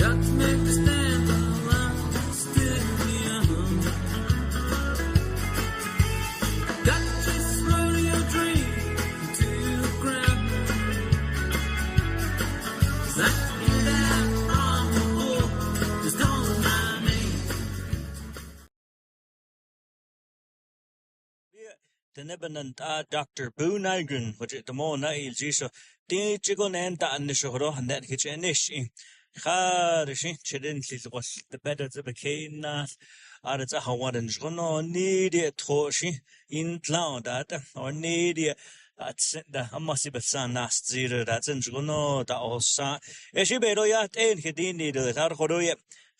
The Nebenant Dr. Boo Nygren, which at the moment is so the chicken and the Shoro and that kitchen ish. Harishi, Chidin, was the better to be Kanas, Arata Hawadan Jono, need it Toshi, in cloud that, or need it. That's the Amasiba San Nast Zero, that's in Jono, the Osa, Eshiberoyat, and Hedini, the Tarhoroya,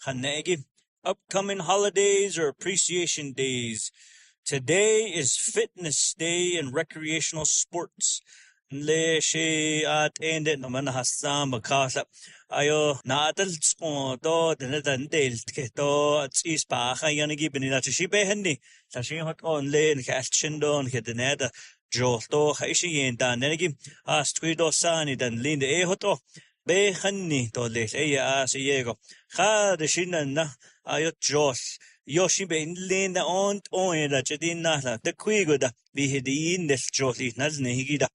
Hanegi, upcoming holidays or appreciation days. Today is Fitness Day and Recreational Sports. Le she at ended no man hasam bakasa ayo na adults on do the del keto at is pa yanagi benina shi behni sa shi hot on le and cashin don hit the net jolto haishi and dan nenegi as twido sani dan linde e hoto be hanni to le e as yego ha de shinan ayo jos Yoshi ben lenda on da chedin na the quigoda be hidin des joli nazne higida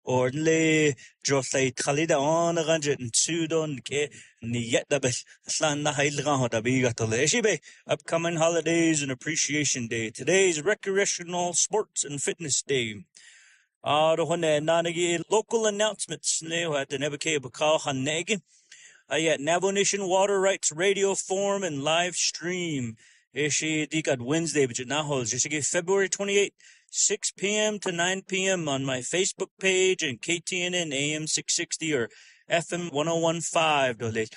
or le josai khalida on 102 don ke ni yet the best slan na hailgan hota biga to le shibe upcoming holidays and appreciation day. Today is Recreational Sports and Fitness Day. Local announcements at the Nebeke Bakal Hanegi. Navajo Nation Water Rights Radio Forum and live stream. Wednesday, but now holds February 28th, 6 p.m. to 9 p.m. on my Facebook page and KTNN AM 660 or FM 1015.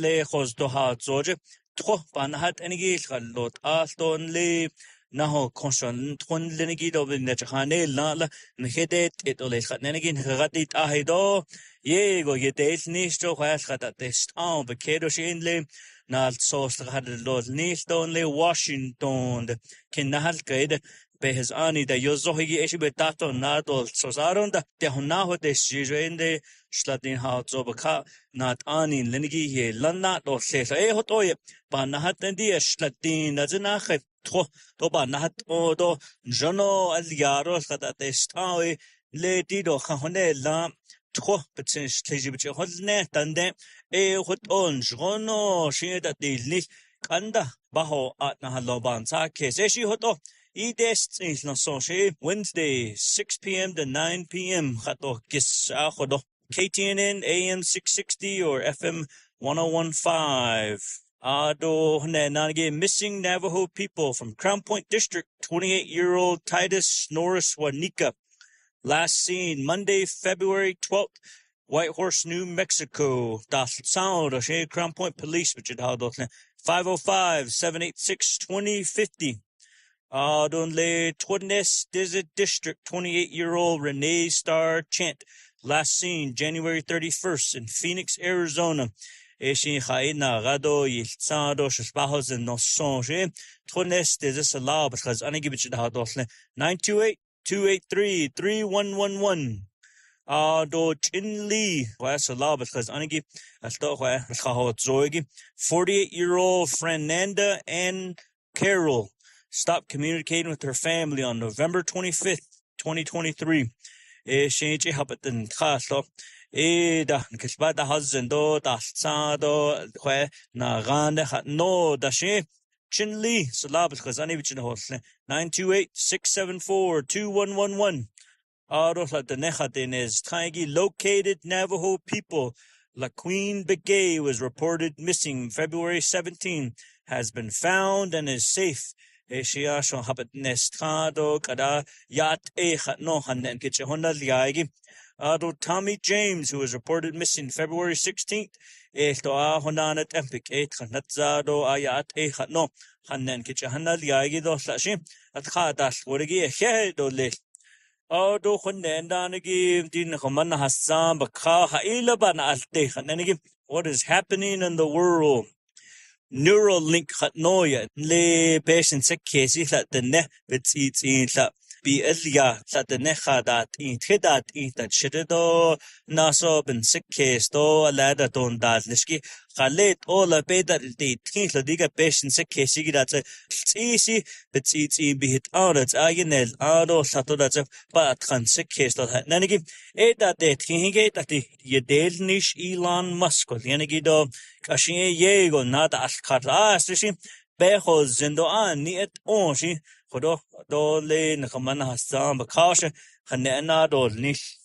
Le Hosdoha Georgia. Tro Panahat Enigil Lot Aston Le Naho Conson Twin Lenigid of the Netchane Lala Nhedet it Olehat Nenegin Ratit Ahido Yego Yetes Nistro Hashat at this town, the Kedo Shinle. Nalt source had the Lord Nilston le Washington Kinahal be his ani the Yozohi Eshibetato Nadol Sosaron the Hunaho de Shirende Slatin Hautsobaka not ani Lenigi he Lana or says Hotoye Banahat and the Slatin Nazanache Toba Nahat Odo Jono Aliaros that they stawi le Dido Hahone Lam. Potentially, but you hold net and then what on Jono, she that the list Kanda Baho at Nahaloban Sakes. She hoto Edest is not so she Wednesday 6 p.m. to 9 p.m. Hato Kis Ahodo KTNN AM 660 or FM 1015. Ado Nanage missing Navajo people from Crown Point District, 28-year-old Titus Norris Wanika. Last seen Monday, February 12th, Whitehorse, New Mexico. Das Sound, Crown Point Police, which is 505-786-2050. Donle Twidness Desert District, 28-year-old Renee Star Chant. Last seen January 31st in Phoenix, Arizona. Eshin Haina Rado Yilsado Shespahos and Nosonge. Twidness Desert Salah, because Anigibich 928. 283-3111. Do Chin Lee, Wasalab, because Anigi, Asto, 48-year-old Fernanda Ann Carroll stopped communicating with her family on November 25th, 2023. Shinji Hapatin Kasto, da Kisbata Hazendo, da Sado, Naganda, no, da she. Chin Lee, Salabas, Kazanivich in the host, 928-674-2111. Aros at the Nechatin is Taigi located Navajo people. La Queen Begay was reported missing February 17, has been found and is safe. Eshiasho Habat Nestado, Kada, Yat Echat Nohan and Kitchehona Liagi. Ado Tommy James, who was reported missing February 16th. Esto Honana Tempik, Natzado Ayat no Hanan Kitchahana Liagi Doslashi, at Hadas, Wurigi, Hedo Lit. Odo Hondanagi, Din Homana Hassan, Baka, Hailaban Alte, Hananigi. What is happening in the world? Neuralink Hatnoya, Le patient sick cases at the net, it's in be Elia Sataneha that in Hidat in that Shirido Naso Ben Sikes do Alada Don Dadlishki Khalet all a better the Tinkla Diga patient Sikesi that's easy, but it's be it out at Ayanel Ado Sato that's a but can Sikes that Nanigi that the Tingate that the Yadelnish Elon Musk Yanigido Kashi Yego not as Kata Beho Zindo an niet onshi Kodo dole Nakamana Hassan Bakasha Hanena Dolnish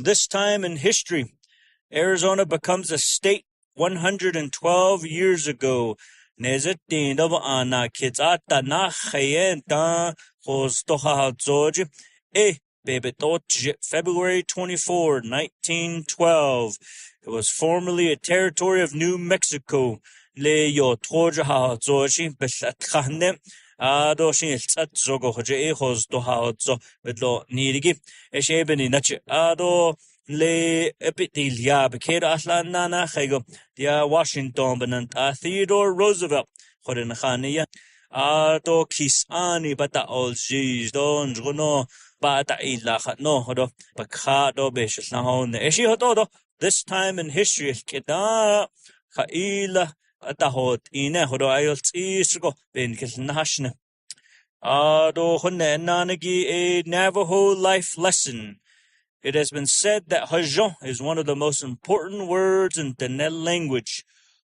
this time in history Arizona becomes a state 112 years ago. Nezet din of ana kids at na khayen da hos toha George baby February 24, 1912. It was formerly a territory of New Mexico. Le yo toja ha George besat khane ado shin tsat zogo hoje hos toha zo bedlo nirigi eshebeni nach ado le epitilia bekeda aslan nana khego dia Washington benant Theodore Roosevelt khoren khania ado kisani bata oljiz don jono bata illa khatno hodo bakha do beshlan eshi hodo this time in history keda khaila atahot ine hodo ayolts isgo ben kilnashne ado khonne nanagi a Navajo life lesson. It has been said that Hajon is one of the most important words in the Nel language.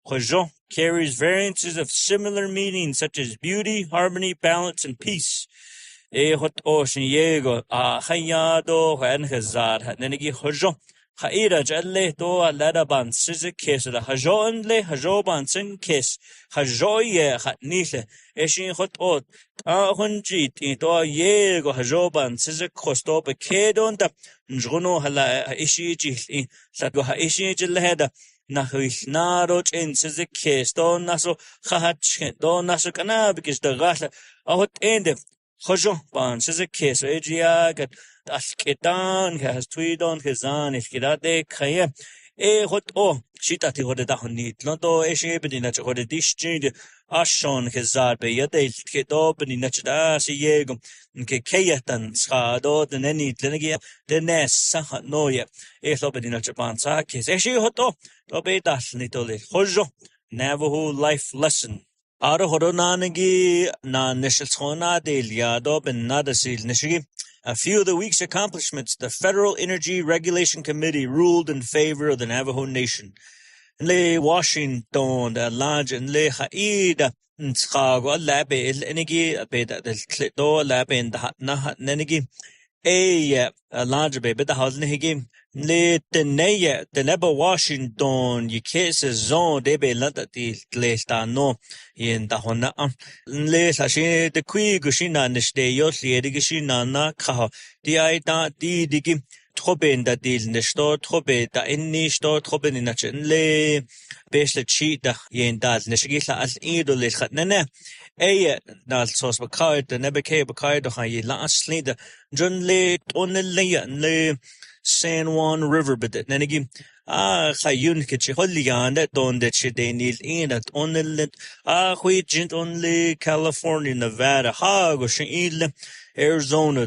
Hajon carries variances of similar meanings such as beauty, harmony, balance, and peace. Hot ocean yego hayado han hazar hanegi Hajon Haira jalle do alada ban sizik kes da Hajon le Hajoban sin kes Hajoye hatnile eshin hot ot hunjit to yego Hajoban sizik kosto be kedon da njgono hala ishi jil sago ishi jil hada nahish naroj in sizik kes do naso khat do naso kana because the gasla hot end Hajon ban sizik kes ejiagat Asketan has tweedon Kazan if Kirate Kaya hot shitati hode dahonit loto eshebedina hode disjid ashon Kazar be yate keto beninachda siegum Kayatan Skado the Neni Tlenegia the Nes Sahat Noya Eslobedina Japansa Kis Eshi Hoto Tobedas Nitole Hojo Navajo life lesson. Ara Hodonanagi na Nishilsona de Liado ben Nadasil Nishigi. A few of the week's accomplishments, the Federal Energy Regulation Committee ruled in favor of the Navajo Nation. Le Washington, the large and le Haida, Nskago, Labe, Enigi, Beta, the Clito, Labe, and the Nahat Nenigi, a large baby, the house Nihigi, Le Tenaya, the Neba Washington, you case zone, they be let at the Glesta no in the Hona. Le Sashi, the Kui Gushina, and the Stay Yosli, the Gishina, na Kaho, the Aita, the Digi, Tobin, that is in the store, Tobe, the any store, Tobin in a chin, Le Best the cheat, the Yen Dad, Nishigisa as Idol is Hatnene. Not sauce Bakard, the Nebeke Bakard, the last leader, John Le, only Le. San Juan River, but then again, Hayun Kitchiholian, that don't that shit they need in that only Huijint only California, Nevada, Hagoshin, Arizona,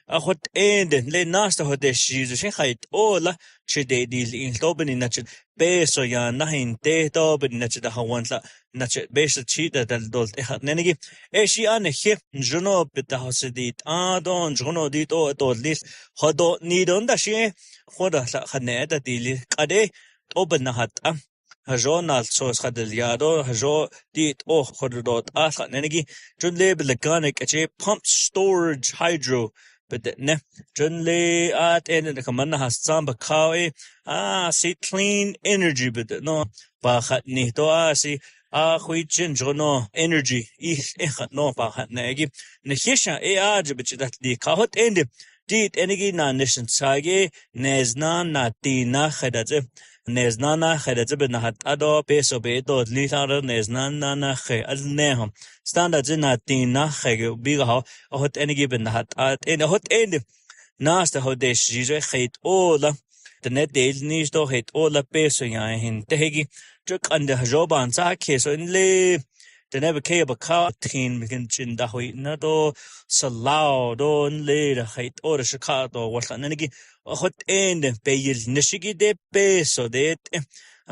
what ended, Le Nasta Hodesh, Shahite, Ola, Chide deal in Tobin in Natchet, Beso Yan, Nahin, Te Tobin, Natchet, Hawanta, Natchet, Besa Cheetah, that dolt Nenegi, Eshian, Hip, Juno, Pitahosidi, Don, Juno, Dito, at least, Hodo, need on the she, Hoda, Haneda, Dili, Kade, Obenahat, Hajonal, Sos Hadeliado, Hajo, Dit, Hodot, Asa, Nenegi, Jun Label, Leganic, pump storage hydro. But ne, Junley at end the command has some Bakawi, see clean energy, but no, Bahat Nito, see, Huichin Jono energy, no Bahat Negi, Nehisha, but that the Kahot ended, did energy na nation sage, Nesna Natina Hedaze. Neznana Hedazibinahat Ado, Peso Beto, Litara, Neznana He, as Neham. Standards in that Tina Heg, big how, a hot any given hat at in a hot end. Nasta Hodesh, Jesus hate all the net days needs to hate all the peso in Tehegi, took under Joban Sake, so in lay the never care about car team in the way na do salao don later height or the Chicago what an energy hot end payil nishigi de peso de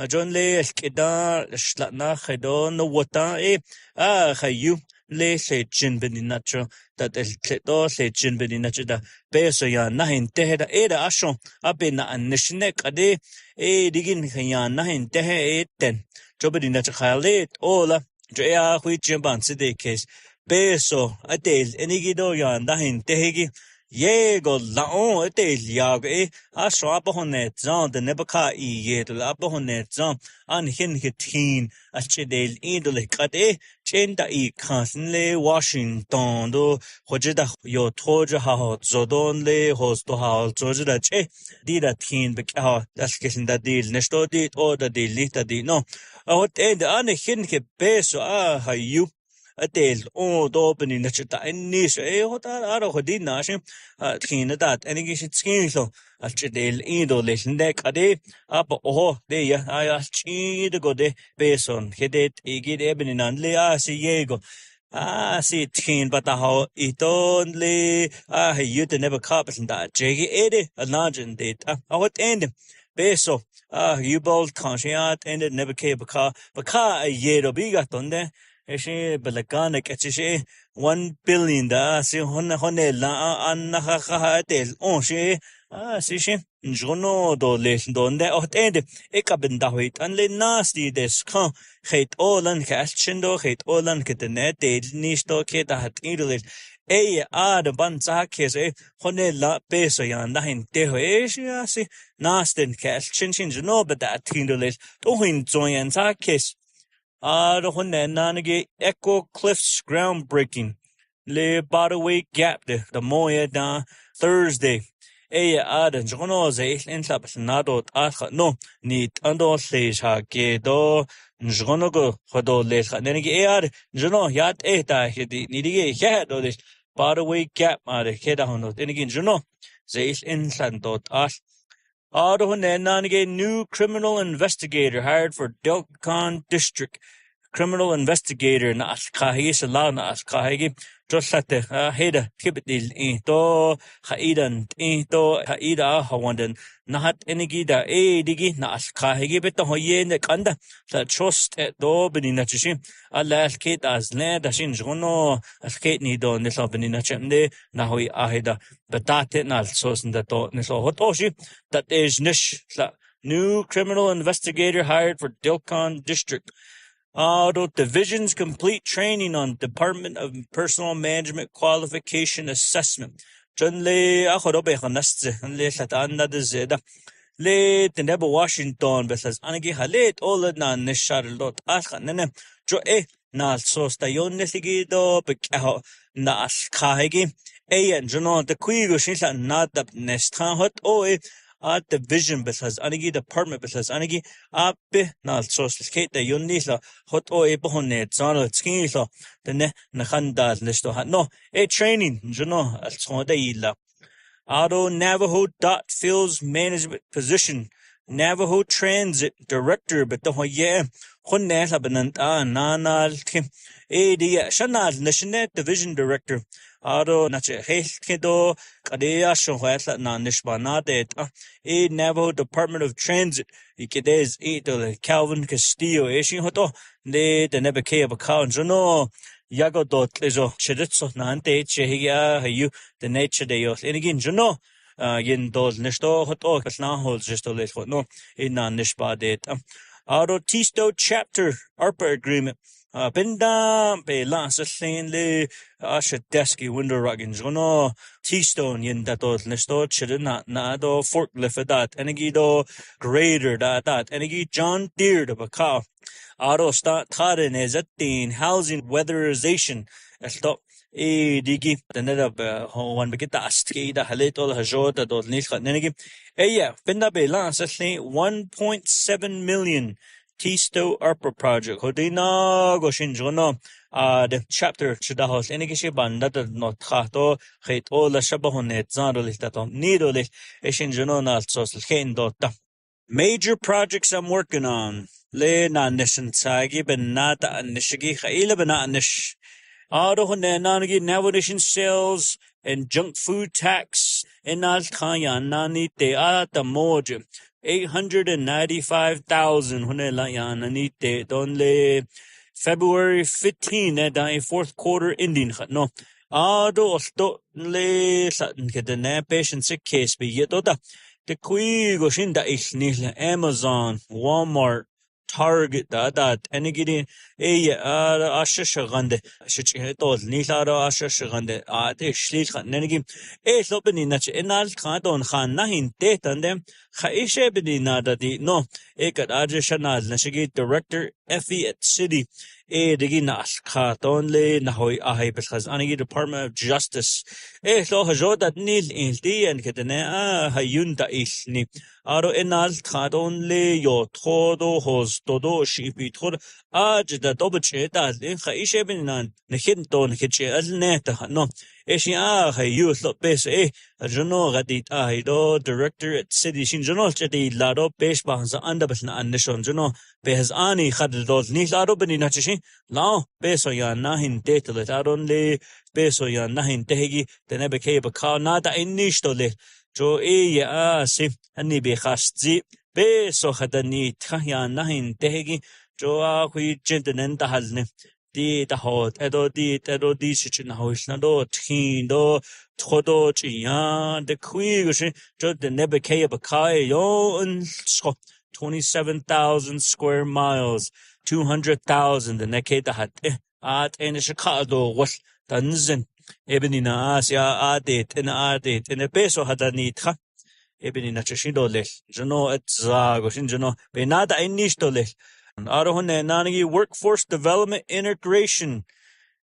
John le kida slatna hedon no wata hayu le se jin beninacho that el kledo se jin beninacho da peso ya nahin tehda eda ashon abina anishnek ade digin ya nahin tehe ten jobedinacho khalet ola Jaya hui jimban side case peso atel enigido ya nahin tehegi Yego laon atel yag aswa bohone zan de nebaka ye de la bohone zan an hin hitin achedel idole kade chenda kanle Washington do hojeda yo toja ha zodon le hosto ha zojeda che dida tin be ha das kesen da deal nesto dit or da deal lita di no what end an hin ke peso ha you Atel do beni na chita ennis hota aro khodi na shin thina dat enigi shit skin so achedel indo lesinde kade ap de ya ya chi de gode beson hedet igid ebeni nan le si yego si thin bata how iton le yut never carpet that jegi ede anajin det what end beso you bold consciat ended never care baka a year biga tonde Eshe belakanek etche 1 billion da si hone la an ha del on she si she jono do le donde ot ekaben da hoit an le nasty des kan het olan kaschindo het olan ketnet del nisto ke da hat idel de ban zakes hone la peso yan da hin te ho si nasten kaschin no but that tindel to hin joyan zakes Nanage Echo Cliffs groundbreaking. Le Badaway Gap the Moya da Thursday. Adan Jonoze in Nado no need ando stage ha do Jonogo Hodo Les Nenegi Jono Yat Eta Nidi Yad or this Badaway Gap Made Kedahono. Then again Jono Zays in Santo new criminal investigator hired for Delcon District. Criminal investigator na askahi sa la na askahi just at the heda kibitil to haidan to haida hawandan nahat enigida digi na askahi beto hoye ne kanda sa trust do benina chishim alla kate as land ashin jono askate ni do ne so benina chende na hoi ahida betate na sos in the to ne so hotoshi that is nish new criminal investigator hired for Delcon District. Division's complete training on Department of Personal Management Qualification Assessment. John le akhorobe khanast le satanda de zeda le tenebo Washington besas anagi halet all na nisharlot akhanene jo na sostayon nesigido bekaho na askahegi and jono the quigo shinsa nadab nestan hot division besas anigi department besas anigi ape na social kate the unisa hot bohone zano skilo the ne nakhanda nesto no training jono al sonda illa Navajo fills management position Navajo Transit Director but the honne sabananta nanal kim shanal national division director nache kedo kadea shohla na nishbana det Navajo Department of Transit ikedes Calvin Castillo eshin hoto de nebeke of account no yago dot lezo chedetso nante chehiya hayu the nature de yos and again jono yin dos nesto hoto kasna hol just les no in na nishba det Tisto chapter ARPA agreement Benda be lance sin le ashadeski window rugging jono T-stone yin datos nesto chidina na do forklift that enigido grader that enigi John Deere the baka start taren is at the housing weatherization stop digi the net of one begita aski the haleto hajota dos nisha nenigi benda be lance sin 1.7 million Tisto ARPA project. Hodina goshin jono the chapter chudahos enigishi banda no trato het ola shabahonet zandolis daton nidolis eshin jono na sos dota. Major projects I'm working on. le na nishan tsagi benata anishigi khaila benanish. Ado nanagi Navajo sales and junk food tax in Alkaya nani te ata moja 895,000 hunelayan te donle February 15 da fourth quarter ending no ado osto le satin kedene patient sick case be yetoda the kui goshinda isnil Amazon Walmart Target that enigidi ashashagande shichitol nilaro ashashagande te shlil nenigi lopeni nach enal khadon khan nahin te tandem khaishe bini nada di no ekat ajashanal nashigi director FE at city digi nas khaton le nahoy ahay beskhaz anigi Department of Justice lo hajodat nil ildi and ketene hayunda ilni aro enal khadon le yo todo hos todo shipi thod aj da dobche da khaishe binan nekhinton khiche alneta no eshi hayu lo bes jono gadit do director at city shin jono chedi lado pesh bahza andabasna annishon jono behz ani khadol ni lado bini nachishi lao beso ya nahin detelet aronle beso ya nahin tehegi denebeke baka nada innishtole jo ya si ani be khasti beso khadani thya nahin tehegi jo hui jentenen dahalne di dahot edo di sichin hoishna do thin do thodo chiya de kuigoshi jo denebeke baka yo 27,000 square miles 200,000 the neketa hat at in Chicago was tanzen ebinina asia adet in a peso hadanitra ebinina chishidole jono et zago shinjono benada inistole arohone nanagi workforce development integration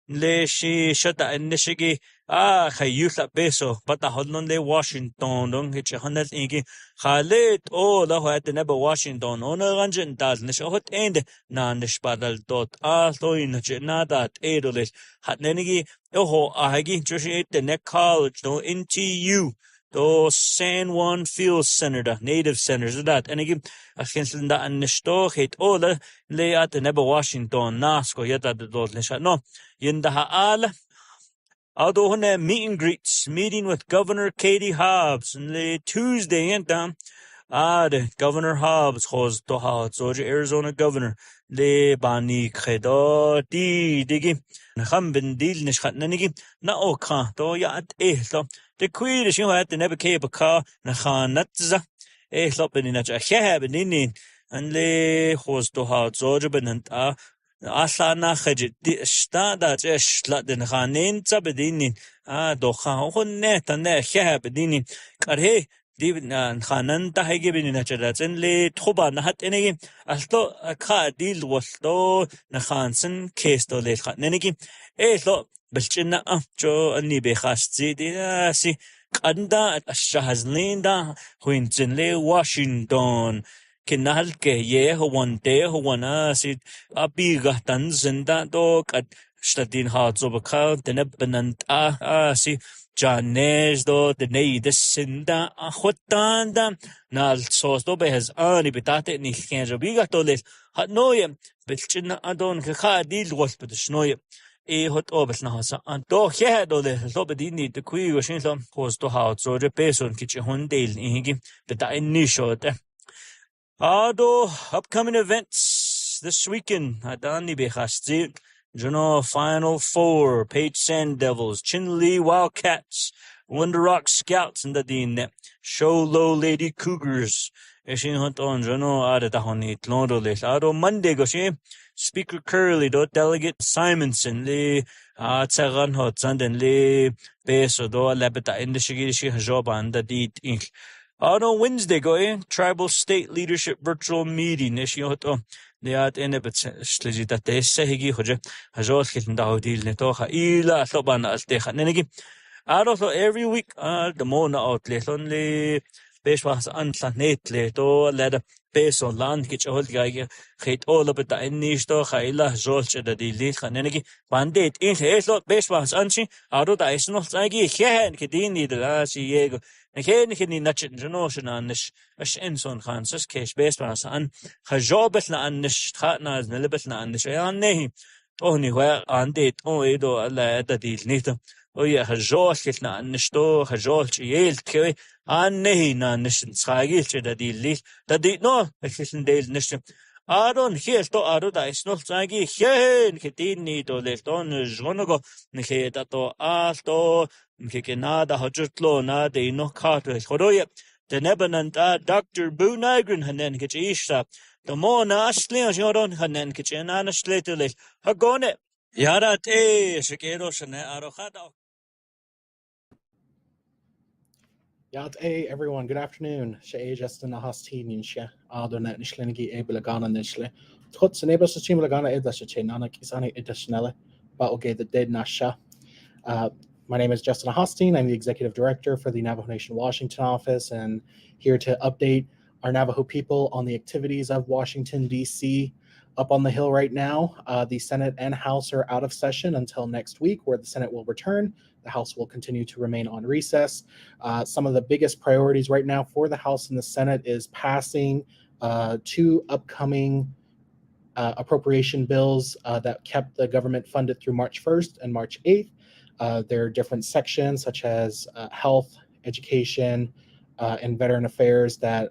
le shi shata inishigi khayusa peso pata hodnon le Washington dong hich hanel ingi khalet la hat neba Washington ona ganjen dal nish hot end na nish badal dot loin nadat edole hat nenigi ahagi joshi the neck college no NTU do San Juan Field Center da native centers that enigi akhensel da anishto het le at neba Washington nasko yata dot nish no yinda al Although meet and greets, meeting with Governor Katie Hobbs on the Tuesday and the Governor Hobbs was to Georgia Arizona Governor le bani credo digi khambin dil nishkhat nanigi na oka to ya so the queen is at the nebeke baka na khanatza lo benina cha benin and le was to Georgia benanta Asana khajit sta da shla den khanin tabedinin do khone tane khabedinin karhe dibnan khanan ta hagebinin nacharatzen le thoba na hat enegi alto kha dil wolto na khansen kesto le khanenegi lo belchina jo ani be khasti di si qanda ashazlinda huinzen le Washington kinal ke ye one day wana si abiga tan zinda do kat stadin hat so bekal den benant si janes do de nei de sinda khotanda nal sos do behez ani bitate ni khenja biga to le hat noye belchina adon khadil gol bedshnoye hot obel na hasa an do khe do le so bedini de kui go shin so hos do hat so de person kiche hundel ingi beta inni shot upcoming events this weekend. Adani Behasti, Final Four, Page Sand Devils, Chinle Wildcats, Wonder Rock Scouts, and the Dean, Show Low Lady Cougars. Eshin hunt on Adatahoni, Tlondo Ado Monday Goshe, Speaker Curly, Delegate Simonson, Le Tsaran Hot, Sanden Le Beso, Labeta, Indishigi Hajoba, and the Deed Inc. On Wednesday, Tribal State Leadership Virtual Meeting. Neshiyoto, Niat Enebet Sligita Sehigi Hoja, Hajot Kitandahil Netoha, Ila, Soban Alteha Nenegi. Every week, the Mona outlet only Beshwas Antlanetle, to let a base on land, kitch old guy, hate all of it, the Enisto, Haila, Zolch, the Dilit, Nenegi, Bandit, in Hazelot, Beshwas Anchi, Ado the Isno, Sagi, Hen, Kidini, the Lasiego. نكين نتشت جنوشن عنش اش انسون خانسس كيش بيس باس عن خجوبتنا عنش خاتنا نلبتنا عنش يعني نهي أوني هو عندي إيدو على ديل نيتا ويا خجول كتنا عنش تو خجول ييل تكوي عن نهي نانش نسخايل كده ديل ليل تدي نو كتن ديل نش آرون هيل تو آرو دا إسنول تاجي هين كتين نيتو ليلتون جونغو نكيدا تو آلتو نكيكي نادا هجرتلو نادا إنو كاتو خرويا تنبنان Dr. Boo Nygren هنن كتشيشتا تمونا أشلي أجورون هنن كتشينا نشلي تلي هقوني يارات شكيرو شنا أروخادا Yat everyone, good afternoon. She just in the hostin insha. Adonet nishlenigi ebelagana nishle. Tots and ebas team lagana edashe nana kisani edashnele, but okay the dead nasha. My name is Justin Hostine. I'm the Executive Director for the Navajo Nation Washington office and here to update our Navajo people on the activities of Washington, D.C. Up on the Hill right now, the Senate and House are out of session until next week, where the Senate will return. The House will continue to remain on recess. Some of the biggest priorities right now for the House and the Senate is passing two upcoming appropriation bills that kept the government funded through March 1st and March 8th. There are different sections such as health, education, and veteran affairs that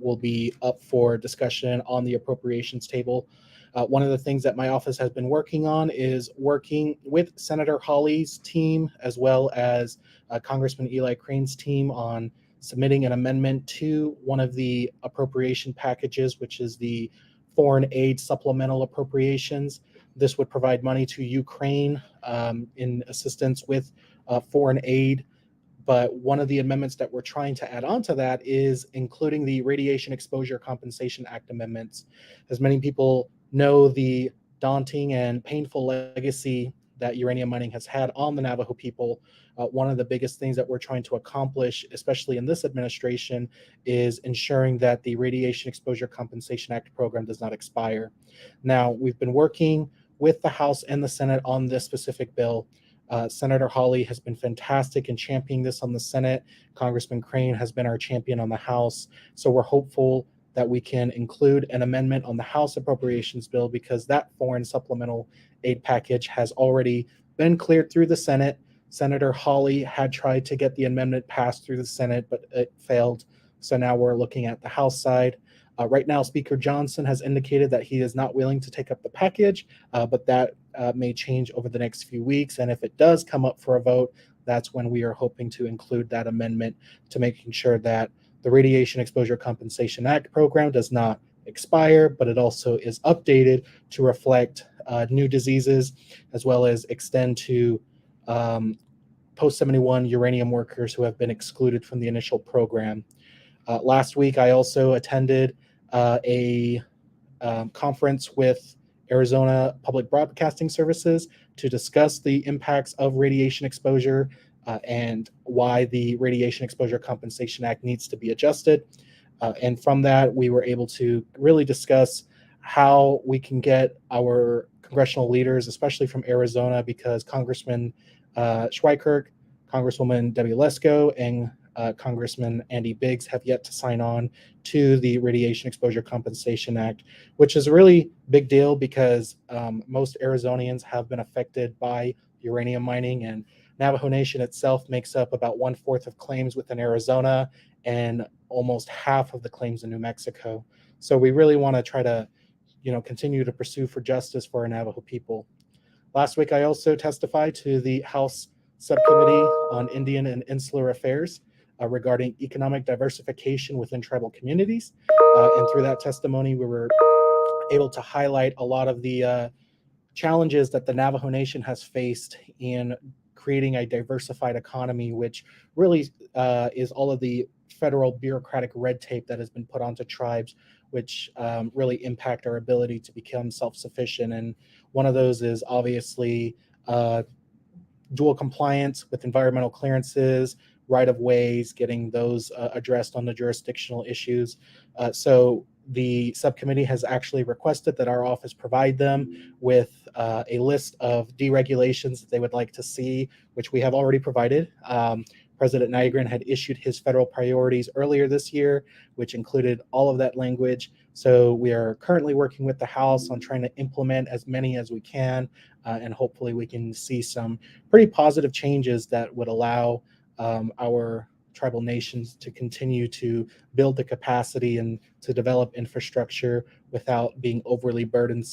will be up for discussion on the appropriations table. One of the things that my office has been working on is working with Senator Hawley's team as well as Congressman Eli Crane's team on submitting an amendment to one of the appropriation packages, which is the foreign aid supplemental appropriations. This would provide money to Ukraine in assistance with foreign aid. But one of the amendments that we're trying to add on to that is including the Radiation Exposure Compensation Act amendments. As many people know, the daunting and painful legacy that uranium mining has had on the Navajo people, one of the biggest things that we're trying to accomplish, especially in this administration, is ensuring that the Radiation Exposure Compensation Act program does not expire. Now, we've been working with the House and the Senate on this specific bill. Senator Hawley has been fantastic in championing this on the Senate. Congressman Crane has been our champion on the House. So we're hopeful that we can include an amendment on the House appropriations bill because that foreign supplemental aid package has already been cleared through the Senate. Senator Hawley had tried to get the amendment passed through the Senate, but it failed. So now we're looking at the House side. Right now, Speaker Johnson has indicated that he is not willing to take up the package, but that may change over the next few weeks. And if it does come up for a vote, that's when we are hoping to include that amendment to making sure that the Radiation Exposure Compensation Act program does not expire, but it also is updated to reflect new diseases as well as extend to post-71 uranium workers who have been excluded from the initial program. Last week, I also attended a conference with Arizona Public Broadcasting Services to discuss the impacts of radiation exposure and why the Radiation Exposure Compensation Act needs to be adjusted. And from that, we were able to really discuss how we can get our congressional leaders, especially from Arizona, because Congressman Schweikirk, Congresswoman Debbie Lesko, and Congressman Andy Biggs have yet to sign on to the Radiation Exposure Compensation Act, which is a really big deal because most Arizonians have been affected by uranium mining, and Navajo Nation itself makes up about 1/4 of claims within Arizona and almost half of the claims in New Mexico. So we really want to try to, continue to pursue for justice for our Navajo people. Last week, I also testified to the House Subcommittee on Indian and Insular Affairs regarding economic diversification within tribal communities. And through that testimony, we were able to highlight a lot of the challenges that the Navajo Nation has faced in creating a diversified economy, which really is all of the federal bureaucratic red tape that has been put onto tribes, which really impact our ability to become self-sufficient. And one of those is obviously dual compliance with environmental clearances, right-of-ways, getting those addressed on the jurisdictional issues. So the subcommittee has actually requested that our office provide them with a list of deregulations that they would like to see, which we have already provided. President Nygren had issued his federal priorities earlier this year, which included all of that language. So we are currently working with the House on trying to implement as many as we can, and hopefully we can see some pretty positive changes that would allow our tribal nations to continue to build the capacity and to develop infrastructure without being overly burdened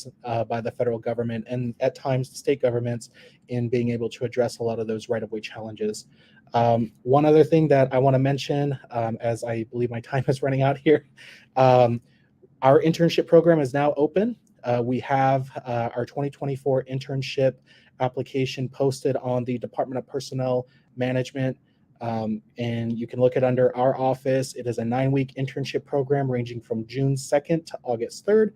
by the federal government and at times the state governments in being able to address a lot of those right-of-way challenges. One other thing that I want to mention, as I believe my time is running out here, our internship program is now open. We have our 2024 internship application posted on the Department of Personnel Management, and you can look it under our office. It is a 9-week internship program ranging from June 2nd to August 3rd,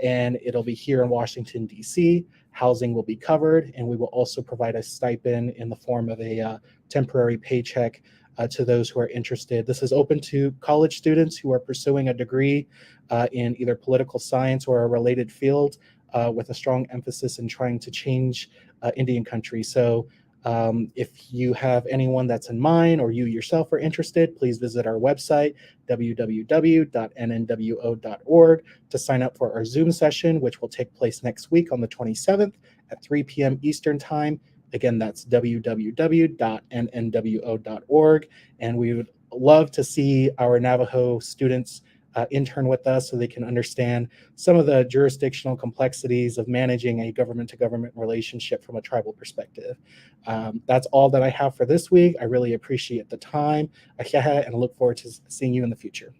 and it'll be here in Washington, D.C. Housing will be covered, and we will also provide a stipend in the form of a temporary paycheck to those who are interested. This is open to college students who are pursuing a degree in either political science or a related field, with a strong emphasis in trying to change Indian country. So if you have anyone that's in mind or you yourself are interested, please visit our website, www.nnwo.org, to sign up for our Zoom session, which will take place next week on the 27th at 3 p.m. Eastern Time. Again, that's www.nnwo.org. And we would love to see our Navajo students intern with us so they can understand some of the jurisdictional complexities of managing a government-to-government relationship from a tribal perspective. That's all that I have for this week. I really appreciate the time, and look forward to seeing you in the future.